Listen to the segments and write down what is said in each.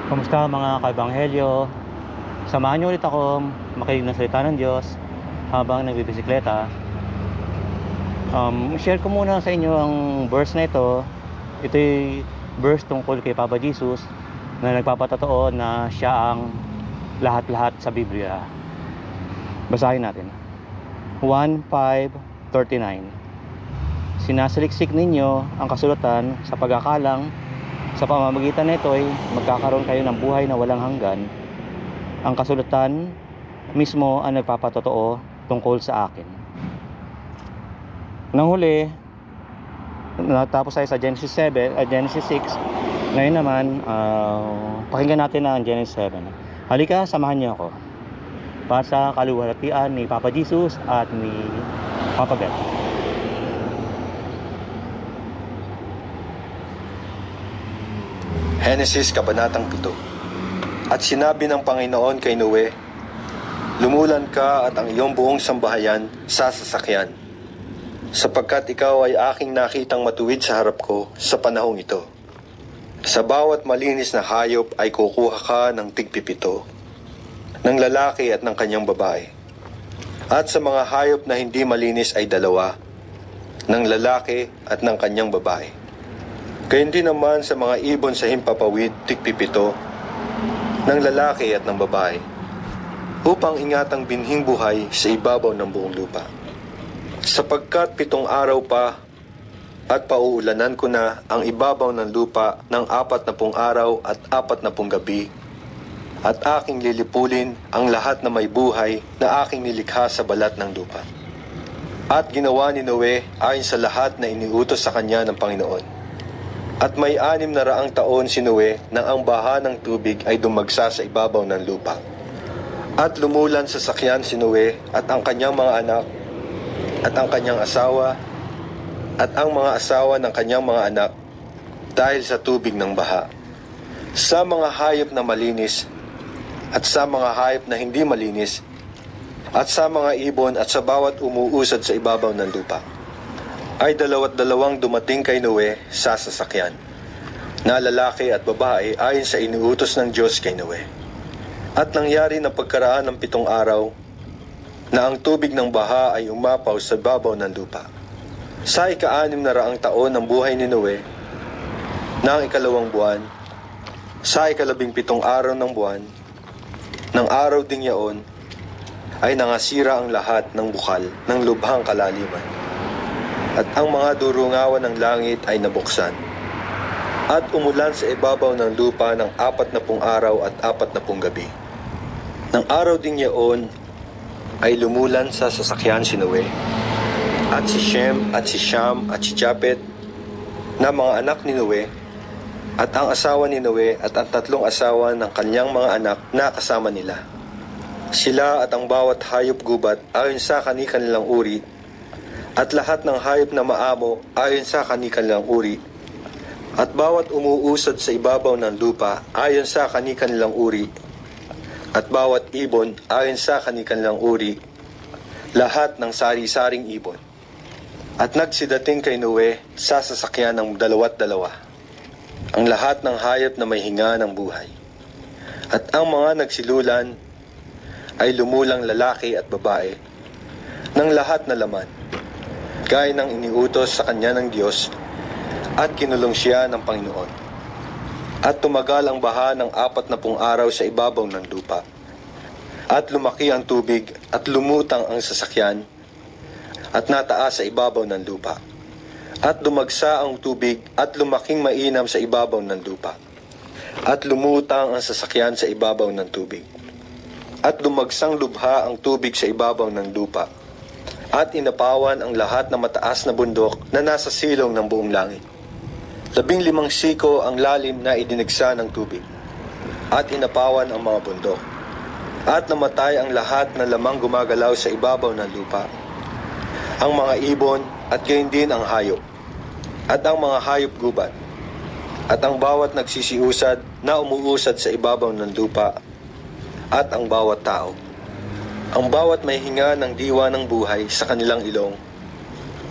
Kamusta mga kaebanghelyo? Samahan niyo ulit ako makinig ng salita ng Diyos habang nagbibisikleta. Share ko muna sa inyo ang verse na ito. Ito'y verse tungkol kay Papa Jesus na nagpapatotoo na siya ang lahat-lahat sa Biblia. Basahin natin. 1:5-39. Sinasaliksik ninyo ang kasulatan sa pag-akalang sa pamamagitan nito ay magkakaroon kayo ng buhay na walang hanggan. Ang kasulatan mismo ang nagpapatotoo tungkol sa akin. Nang huli, natapos tayo sa Genesis 6. Ngayon naman, pakinggan natin ang Genesis 7. Halika, samahan niyo ako para sa kaluwalhatian ni Papa Jesus at ni Papa God. Henesis Kabanatang 7. At sinabi ng Panginoon kay Noe, lumulan ka at ang iyong buong sambahayan sa sasakyan, sapagkat ikaw ay aking nakitang matuwid sa harap ko sa panahong ito. Sa bawat malinis na hayop ay kukuha ka ng tig-7, ng lalaki at ng kanyang babae. At sa mga hayop na hindi malinis ay 2, ng lalaki at ng kanyang babae. Gayon din naman sa mga ibon sa himpapawid, tig-7, ng lalaki at ng babae, upang ingatang binhing buhay sa ibabaw ng buong lupa. Sapagkat 7 araw pa at pauulanan ko na ang ibabaw ng lupa ng 40 araw at 40 gabi, at aking lilipulin ang lahat na may buhay na aking nilikha sa balat ng lupa. At ginawa ni Noe ayon sa lahat na iniutos sa kanya ng Panginoon. At may 600 taon si Noe nang ang baha ng tubig ay dumagsa sa ibabaw ng lupa. At lumulan sa sakyan si Noe at ang kanyang mga anak, at ang kanyang asawa, at ang mga asawa ng kanyang mga anak, dahil sa tubig ng baha. Sa mga hayop na malinis, at sa mga hayop na hindi malinis, at sa mga ibon at sa bawat umuusad sa ibabaw ng lupa, ay 2 dumating kay Noe sa sasakyan, na lalaki at babae ayon sa iniutos ng Diyos kay Noe. At nangyari na pagkaraan ng 7 araw, na ang tubig ng baha ay umapaw sa babaw ng lupa. Sa ika-600 taon ng buhay ni Noe, na ang 2 buwan, sa ika-17 araw ng buwan, ng araw ding yaon, ay nangasira ang lahat ng bukal ng lubhang kalaliman. At ang mga durungawan ng langit ay nabuksan. At umulan sa ibabaw ng lupa ng 40 araw at 40 gabi. Nang araw ding yaon, ay lumulan sa sasakyan si Noe, at si Shem, at si Sham, at si Japet, na mga anak ni Noe, at ang asawa ni Noe, at ang 3 asawa ng kanyang mga anak na kasama nila. Sila at ang bawat hayop gubat ayon sa kani-kanilang uri, at lahat ng hayop na maamo ayon sa kani-kanilang uri, at bawat umuusad sa ibabaw ng lupa ayon sa kani-kanilang uri, at bawat ibon ayon sa kani-kanilang uri, lahat ng sari-saring ibon. At nagsidating kay Noe sa sasakyan ng 2, ang lahat ng hayop na may hinga ng buhay. At ang mga nagsilulan ay lumulang lalaki at babae, ng lahat na laman, gaya ng iniutos sa kanya ng Diyos, at kinulong siya ng Panginoon. At tumagal ang baha ng 40 araw sa ibabaw ng lupa. At lumaki ang tubig at lumutang ang sasakyan, at nataas sa ibabaw ng lupa. At dumagsa ang tubig at lumaking mainam sa ibabaw ng lupa. At lumutang ang sasakyan sa ibabaw ng tubig. At dumagsang lubha ang tubig sa ibabaw ng lupa. At inapawan ang lahat ng mataas na bundok na nasa silong ng buong langit. 15 siko ang lalim na idinigsa ng tubig. At inapawan ang mga bundok. At namatay ang lahat na lamang gumagalaw sa ibabaw ng lupa. Ang mga ibon at gayon din ang hayop. At ang mga hayop gubat. At ang bawat nagsisiusad na umuusad sa ibabaw ng lupa. At ang bawat tao. Ang bawat may hinga ng diwa ng buhay sa kanilang ilong,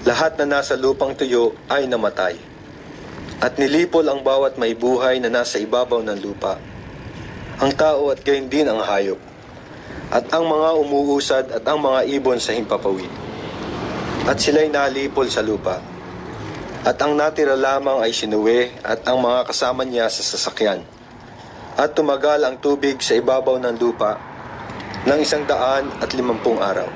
lahat na nasa lupang tuyo ay namatay. At nilipol ang bawat may buhay na nasa ibabaw ng lupa, ang tao at gayon din ang hayop, at ang mga umuusad at ang mga ibon sa himpapawid. At sila'y nalipol sa lupa. At ang natira lamang ay si Noe at ang mga kasama niya sa sasakyan. At tumagal ang tubig sa ibabaw ng lupa ng 150 araw.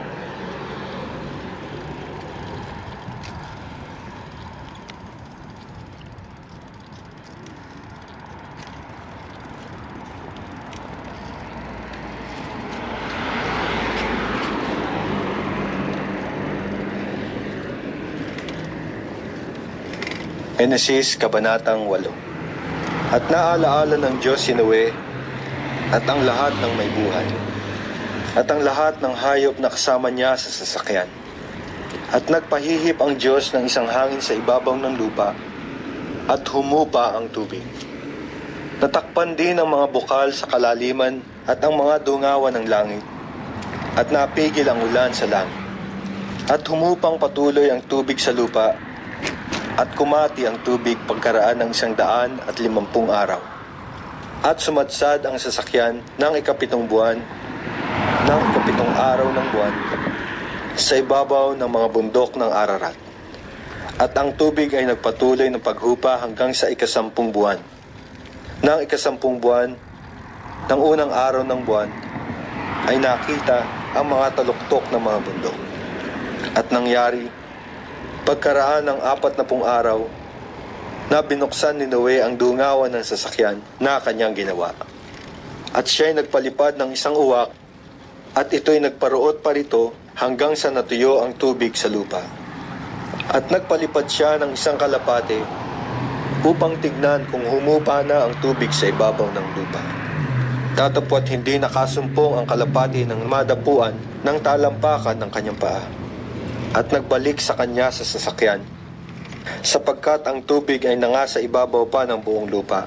Genesis Kabanatang 8. At naalaala ng Diyos si Noe at ang lahat ng may buhay, at ang lahat ng hayop na kasama niya sa sasakyan. At nagpahihip ang Diyos ng isang hangin sa ibabaw ng lupa, at humupa ang tubig. Natakpan din ang mga bukal sa kalaliman at ang mga dungawan ng langit, at napigil ang ulan sa langit. At humupang patuloy ang tubig sa lupa, at kumati ang tubig pagkaraan ng 150 araw. At sumadsad ang sasakyan ng 7 buwan, ng 7 araw ng buwan, sa ibabaw ng mga bundok ng Ararat. At ang tubig ay nagpatuloy ng paghupa hanggang sa 10 buwan. Ng 10 buwan, ng unang araw ng buwan, ay nakita ang mga taluktok ng mga bundok. At nangyari, pagkaraan ng 40 araw, na binuksan ni Noe ang dungawan ng sasakyan na kanyang ginawa. At siya'y nagpalipad ng isang uwak, at ito'y nagparuot pa rito hanggang sa natuyo ang tubig sa lupa. At nagpalipad siya ng isang kalapate upang tignan kung humupa na ang tubig sa ibabaw ng lupa. Datapwat hindi nakasumpong ang kalapate ng madapuan ng talampakan ng kanyang paa. At nagbalik sa kanya sa sasakyan, sapagkat ang tubig ay nangasa ibabaw pa ng buong lupa.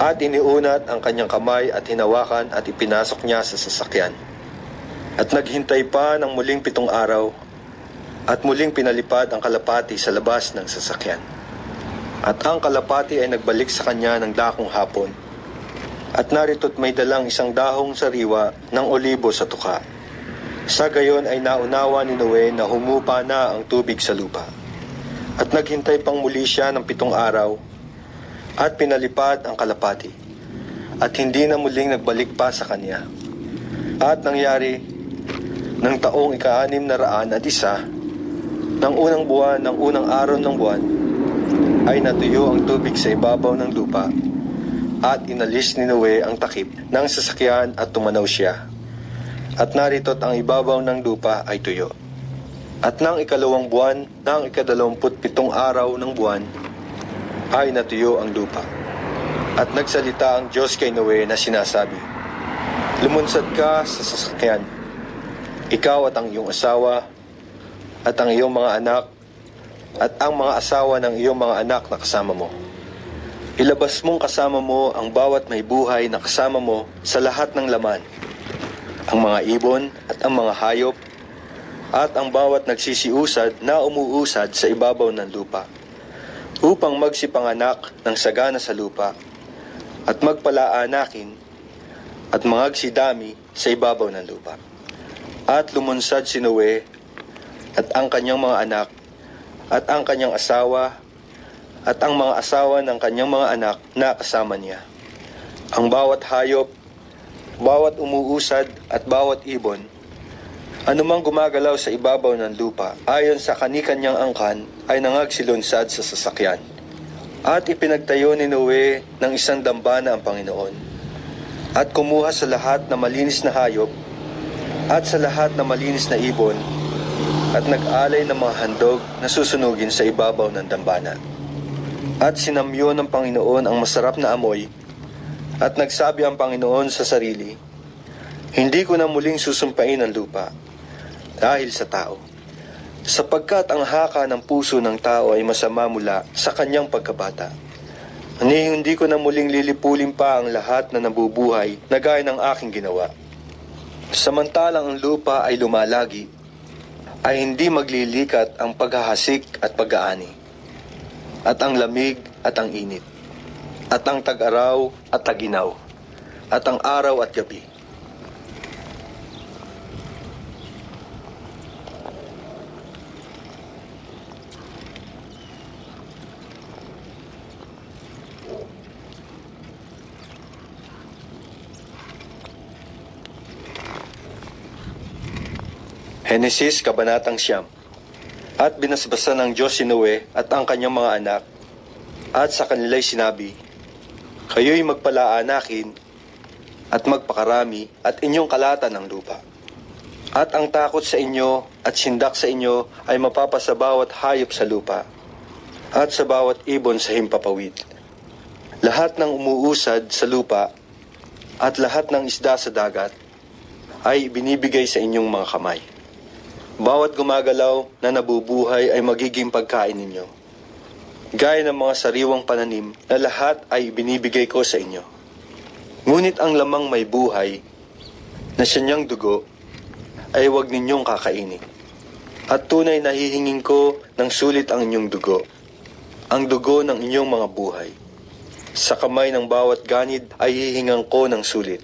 At iniunat ang kanyang kamay at hinawakan at ipinasok niya sa sasakyan. At naghintay pa ng muling 7 araw, at muling pinalipad ang kalapati sa labas ng sasakyan. At ang kalapati ay nagbalik sa kanya ng dakong hapon, at narito't may dalang isang dahong sariwa ng olibo sa tuka. Sa gayon ay naunawa ni Noe na humupa na ang tubig sa lupa. At naghintay pang muli siya ng 7 araw, at pinalipad ang kalapati, at hindi na muling nagbalik pa sa kanya. At nangyari, ng taong 601, ng unang buwan ng unang araw ng buwan, ay natuyo ang tubig sa ibabaw ng lupa, at inalis ni Noe ang takip ng sasakyan at tumanaw siya. At narito't ang ibabaw ng lupa ay tuyo. At ng 2 buwan, ng 27 araw ng buwan, ay natuyo ang lupa. At nagsalita ang Diyos kay Noe na sinasabi, "Lumunsad ka sa sasakyan, ikaw at ang iyong asawa, at ang iyong mga anak, at ang mga asawa ng iyong mga anak na kasama mo. Ilabas mong kasama mo ang bawat may buhay na kasama mo sa lahat ng laman, ang mga ibon at ang mga hayop, at ang bawat nagsisiusad na umuusad sa ibabaw ng lupa, upang magsipanganak ng sagana sa lupa, at magpalaanakin, at mangagsidami sa ibabaw ng lupa." At lumunsad si Noe, at ang kanyang mga anak, at ang kanyang asawa, at ang mga asawa ng kanyang mga anak na kasama niya. Ang bawat hayop, bawat umuusad at bawat ibon, anumang gumagalaw sa ibabaw ng lupa, ayon sa kani-kanyang angkan, ay nangagsilunsad sa sasakyan. At ipinagtayo ni Noe ng isang dambana ang Panginoon, at kumuha sa lahat na malinis na hayop, at sa lahat na malinis na ibon, at nag-alay ng mga handog na susunugin sa ibabaw ng dambana. At sinamyo ng Panginoon ang masarap na amoy, at nagsabi ang Panginoon sa sarili, "Hindi ko na muling susumpain ang lupa dahil sa tao, sapagkat ang haka ng puso ng tao ay masama mula sa kanyang pagkabata. Hindi ko na muling lilipulin pa ang lahat na nabubuhay na gaya ng aking ginawa. Samantalang ang lupa ay lumalagi, ay hindi maglilikat ang paghahasik at pag-aani, at ang lamig at ang init, at ang tag-araw at tag-inaw, at ang araw at gabi. Henesis Kabanatang 9. At binasbasan ng Diyos si Noe at ang kanyang mga anak, at sa kanila'y sinabi, kayo'y magpalaanakin at magpakarami at inyong kalatan ng lupa. At ang takot sa inyo at sindak sa inyo ay mapapa sa bawat hayop sa lupa at sa bawat ibon sa himpapawid. Lahat ng umuusad sa lupa at lahat ng isda sa dagat ay binibigay sa inyong mga kamay. Bawat gumagalaw na nabubuhay ay magiging pagkain ninyo. Gaya ng mga sariwang pananim na lahat ay binibigay ko sa inyo. Ngunit ang lamang may buhay na siyang dugo ay huwag ninyong kakainin. At tunay na hihingin ko ng sulit ang inyong dugo, ang dugo ng inyong mga buhay. Sa kamay ng bawat ganid ay hihingan ko ng sulit.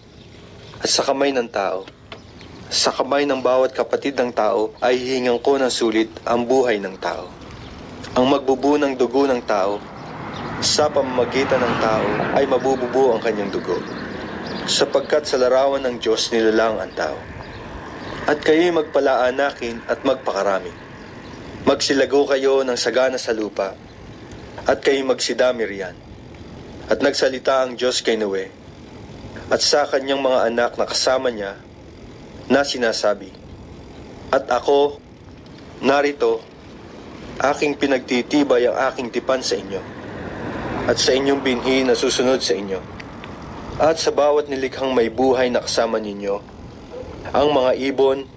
At sa kamay ng tao, sa kamay ng bawat kapatid ng tao ay hihingan ko ng sulit ang buhay ng tao. Ang magbubuo ng dugo ng tao, sa pamamagitan ng tao ay mabubuo ang kanyang dugo, sapagkat sa larawan ng Diyos nilalang ang tao. At kayo'y magpalaanakin at magpakarami. Magsilago kayo ng sagana sa lupa, at kayo'y magsidami riyan. At nagsalita ang Diyos kay Noe, at sa kanyang mga anak na kasama niya, na sinasabi, at ako, narito, aking pinagtitibay ang aking tipan sa inyo, at sa inyong binhi na susunod sa inyo, at sa bawat nilikhang may buhay na kasama ninyo, ang mga ibon,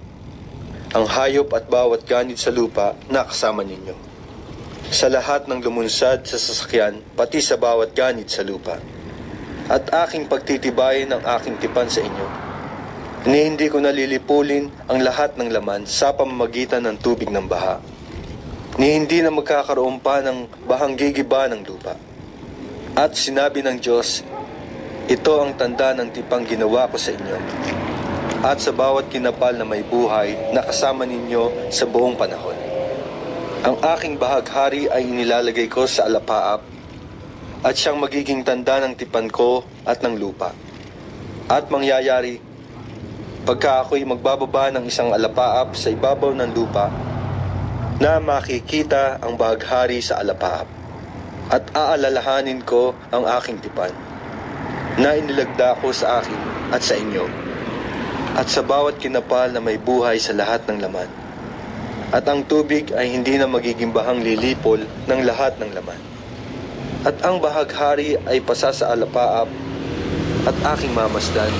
ang hayop at bawat ganid sa lupa na kasama ninyo, sa lahat ng lumunsad sa sasakyan, pati sa bawat ganid sa lupa, at aking pagtitibayin ang aking tipan sa inyo, ni hindi ko nalilipulin ang lahat ng laman sa pamamagitan ng tubig ng baha, ni hindi na magkakaroon pa ng bahang gigiba ng lupa. At sinabi ng Diyos, ito ang tanda ng tipang ginawa ko sa inyo, at sa bawat kinapal na may buhay na kasama ninyo sa buong panahon. Ang aking bahaghari ay inilalagay ko sa alapaap, at siyang magiging tanda ng tipan ko at ng lupa. At mangyayari, pagka ako'y magbababa ng isang alapaap sa ibabaw ng lupa, na makikita ang bahaghari sa alapaap, at aalalahanin ko ang aking tipan, na inilagda ko sa akin at sa inyo, at sa bawat kinapal na may buhay sa lahat ng laman. At ang tubig ay hindi na magiging bahang lilipol ng lahat ng laman. At ang bahaghari ay pasa sa alapaap, at aking mamasdan,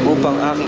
upang aking